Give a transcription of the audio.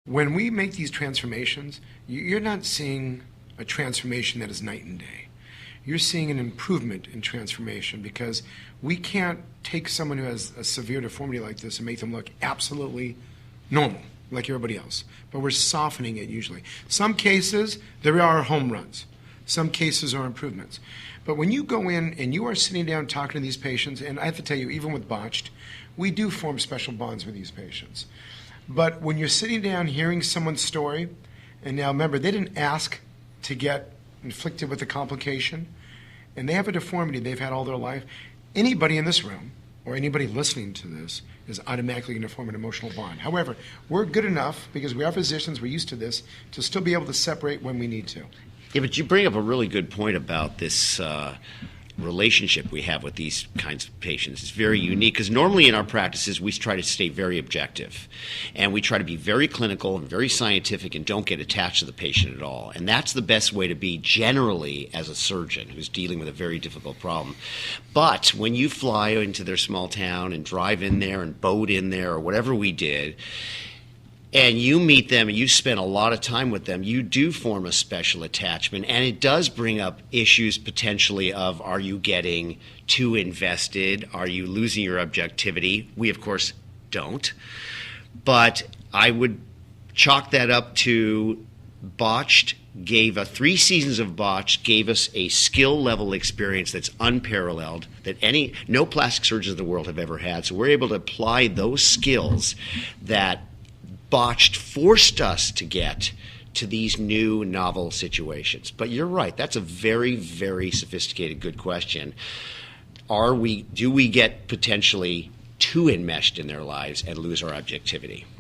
When we make these transformations, you're not seeing a transformation that is night and day. You're seeing an improvement in transformation, because we can't take someone who has a severe deformity like this and make them look absolutely normal, like everybody else. But we're softening it usually. Some cases, there are home runs. Some cases are improvements. But when you go in and you are sitting down talking to these patients, and I have to tell you, even with Botched, we do form special bonds with these patients. But when you're sitting down hearing someone's story, and now remember, they didn't ask to get inflicted with a complication, and they have a deformity they've had all their life, anybody in this room or anybody listening to this is automatically going to form an emotional bond. However, we're good enough, because we are physicians, we're used to this, to still be able to separate when we need to. Yeah, but you bring up a really good point about this relationship we have with these kinds of patients. It's very unique, because normally in our practices we try to stay very objective, and we try to be very clinical and very scientific and don't get attached to the patient at all. And that's the best way to be generally as a surgeon who's dealing with a very difficult problem. But when you fly into their small town and drive in there and boat in there or whatever we did, and you meet them and you spend a lot of time with them, you do form a special attachment, and it does bring up issues potentially of, are you getting too invested? Are you losing your objectivity? We, of course, don't. But I would chalk that up to Botched gave 3 seasons of Botched gave us a skill level experience that's unparalleled, that no plastic surgeons in the world have ever had. So we're able to apply those skills that Botched forced us to get to these new novel situations. But you're right, that's a very, very sophisticated, good question. Do we get potentially too enmeshed in their lives and lose our objectivity?